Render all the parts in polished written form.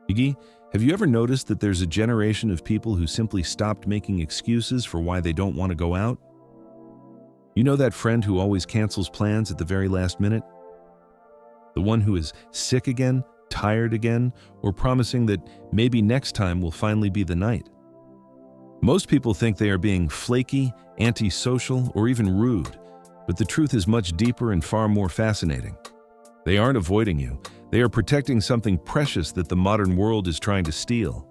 Iggy, have you ever noticed that there's a generation of people who simply stopped making excuses for why they don't want to go out? You know that friend who always cancels plans at the very last minute? The one who is sick again, tired again, or promising that maybe next time will finally be the night. Most people think they are being flaky, antisocial, or even rude, but the truth is much deeper and far more fascinating. They aren't avoiding you. They are protecting something precious that the modern world is trying to steal.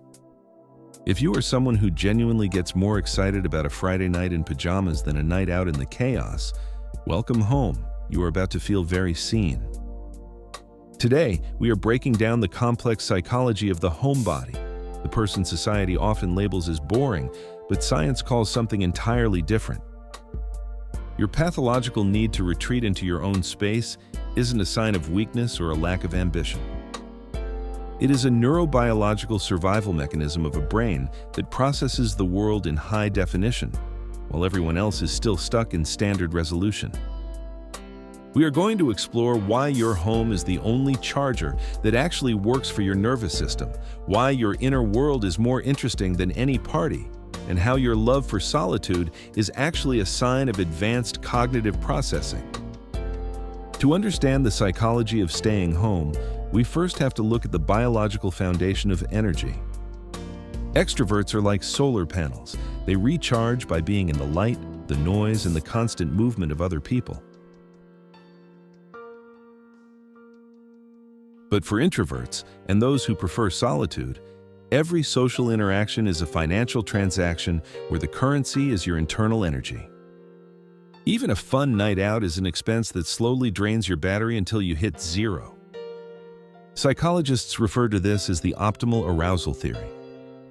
If you are someone who genuinely gets more excited about a Friday night in pajamas than a night out in the chaos, welcome home. You are about to feel very seen. Today, we are breaking down the complex psychology of the homebody, the person society often labels as boring, but science calls something entirely different. Your pathological need to retreat into your own space isn't a sign of weakness or a lack of ambition. It is a neurobiological survival mechanism of a brain that processes the world in high definition, while everyone else is still stuck in standard resolution. We are going to explore why your home is the only charger that actually works for your nervous system, why your inner world is more interesting than any party, and how your love for solitude is actually a sign of advanced cognitive processing. To understand the psychology of staying home, we first have to look at the biological foundation of energy. Extroverts are like solar panels. They recharge by being in the light, the noise, and the constant movement of other people. But for introverts, and those who prefer solitude, every social interaction is a financial transaction where the currency is your internal energy. Even a fun night out is an expense that slowly drains your battery until you hit zero. Psychologists refer to this as the optimal arousal theory.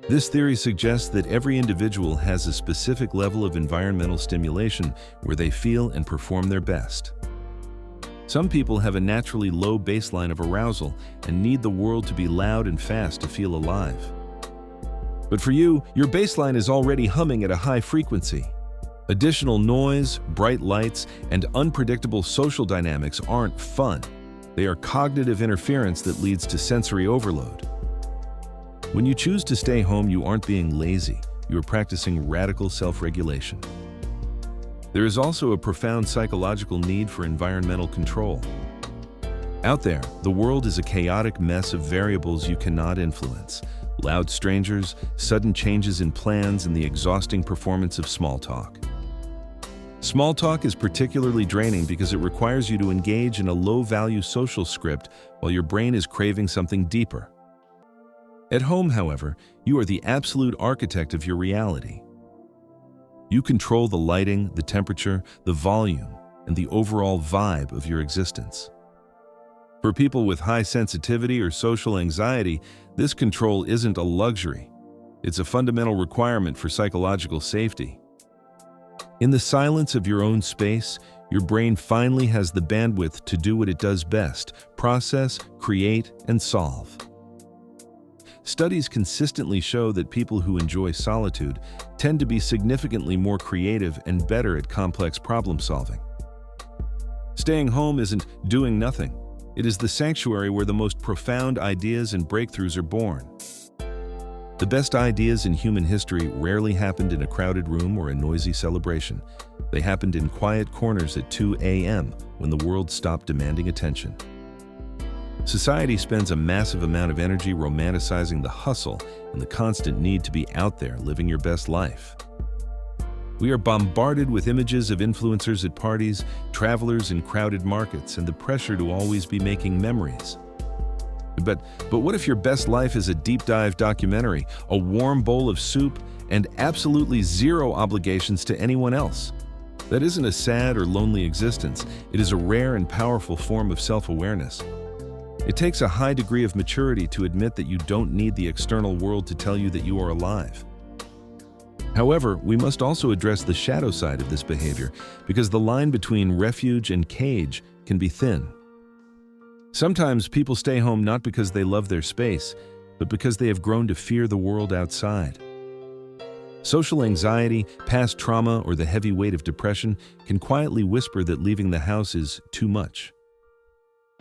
This theory suggests that every individual has a specific level of environmental stimulation where they feel and perform their best. Some people have a naturally low baseline of arousal and need the world to be loud and fast to feel alive. But for you, your baseline is already humming at a high frequency. Additional noise, bright lights, and unpredictable social dynamics aren't fun. They are cognitive interference that leads to sensory overload. When you choose to stay home, you aren't being lazy. You are practicing radical self-regulation. There is also a profound psychological need for environmental control. Out there, the world is a chaotic mess of variables you cannot influence. Loud strangers, sudden changes in plans, and the exhausting performance of small talk. Small talk is particularly draining because it requires you to engage in a low-value social script while your brain is craving something deeper. At home, however, you are the absolute architect of your reality. You control the lighting, the temperature, the volume, and the overall vibe of your existence. For people with high sensitivity or social anxiety, this control isn't a luxury. It's a fundamental requirement for psychological safety. In the silence of your own space, your brain finally has the bandwidth to do what it does best: process, create, and solve. Studies consistently show that people who enjoy solitude tend to be significantly more creative and better at complex problem solving. Staying home isn't doing nothing. It is the sanctuary where the most profound ideas and breakthroughs are born. The best ideas in human history rarely happened in a crowded room or a noisy celebration. They happened in quiet corners at 2 a.m. when the world stopped demanding attention. Society spends a massive amount of energy romanticizing the hustle and the constant need to be out there living your best life. We are bombarded with images of influencers at parties, travelers in crowded markets, and the pressure to always be making memories. But what if your best life is a deep dive documentary, a warm bowl of soup, and absolutely zero obligations to anyone else? That isn't a sad or lonely existence. It is a rare and powerful form of self-awareness. It takes a high degree of maturity to admit that you don't need the external world to tell you that you are alive. However, we must also address the shadow side of this behavior, because the line between refuge and cage can be thin. Sometimes people stay home not because they love their space, but because they have grown to fear the world outside. Social anxiety, past trauma, or the heavy weight of depression can quietly whisper that leaving the house is too much.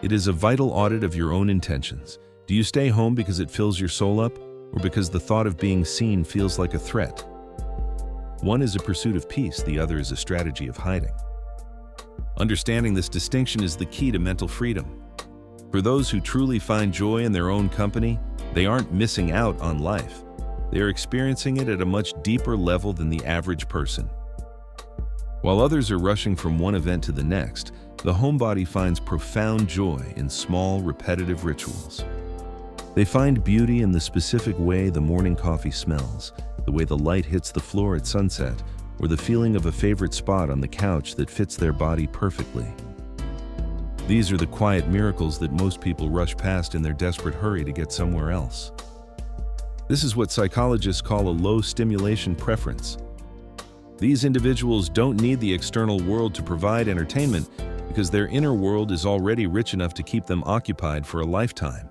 It is a vital audit of your own intentions. Do you stay home because it fills your soul up, or because the thought of being seen feels like a threat? One is a pursuit of peace, the other is a strategy of hiding. Understanding this distinction is the key to mental freedom. For those who truly find joy in their own company, they aren't missing out on life. They are experiencing it at a much deeper level than the average person. While others are rushing from one event to the next, the homebody finds profound joy in small, repetitive rituals. They find beauty in the specific way the morning coffee smells, the way the light hits the floor at sunset, or the feeling of a favorite spot on the couch that fits their body perfectly. These are the quiet miracles that most people rush past in their desperate hurry to get somewhere else. This is what psychologists call a low stimulation preference. These individuals don't need the external world to provide entertainment because their inner world is already rich enough to keep them occupied for a lifetime.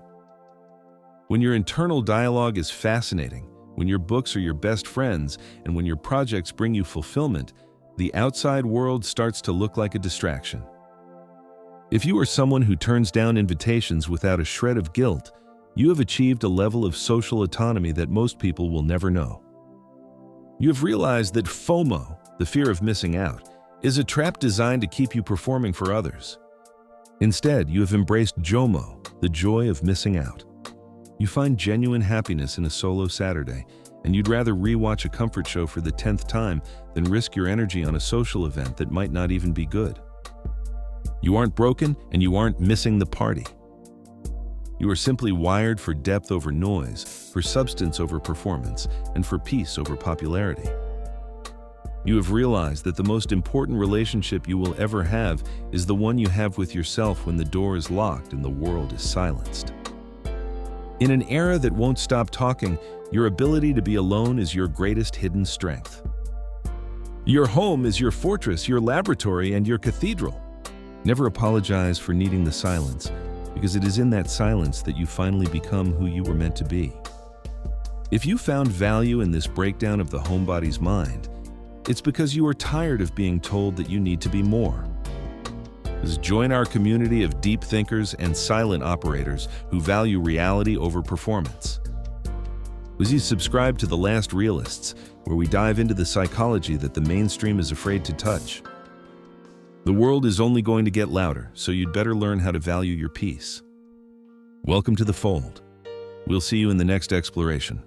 When your internal dialogue is fascinating, when your books are your best friends, and when your projects bring you fulfillment, the outside world starts to look like a distraction. If you are someone who turns down invitations without a shred of guilt, you have achieved a level of social autonomy that most people will never know. You have realized that FOMO, the fear of missing out, is a trap designed to keep you performing for others. Instead, you have embraced JOMO, the joy of missing out. You find genuine happiness in a solo Saturday, and you'd rather rewatch a comfort show for the 10th time than risk your energy on a social event that might not even be good. You aren't broken, and you aren't missing the party. You are simply wired for depth over noise, for substance over performance, and for peace over popularity. You have realized that the most important relationship you will ever have is the one you have with yourself when the door is locked and the world is silenced. In an era that won't stop talking, your ability to be alone is your greatest hidden strength. Your home is your fortress, your laboratory, and your cathedral. Never apologize for needing the silence, because it is in that silence that you finally become who you were meant to be. If you found value in this breakdown of the homebody's mind, it's because you are tired of being told that you need to be more. Join our community of deep thinkers and silent operators who value reality over performance. You subscribe to The Last Realists, where we dive into the psychology that the mainstream is afraid to touch. The world is only going to get louder, so you'd better learn how to value your peace. Welcome to the fold. We'll see you in the next exploration.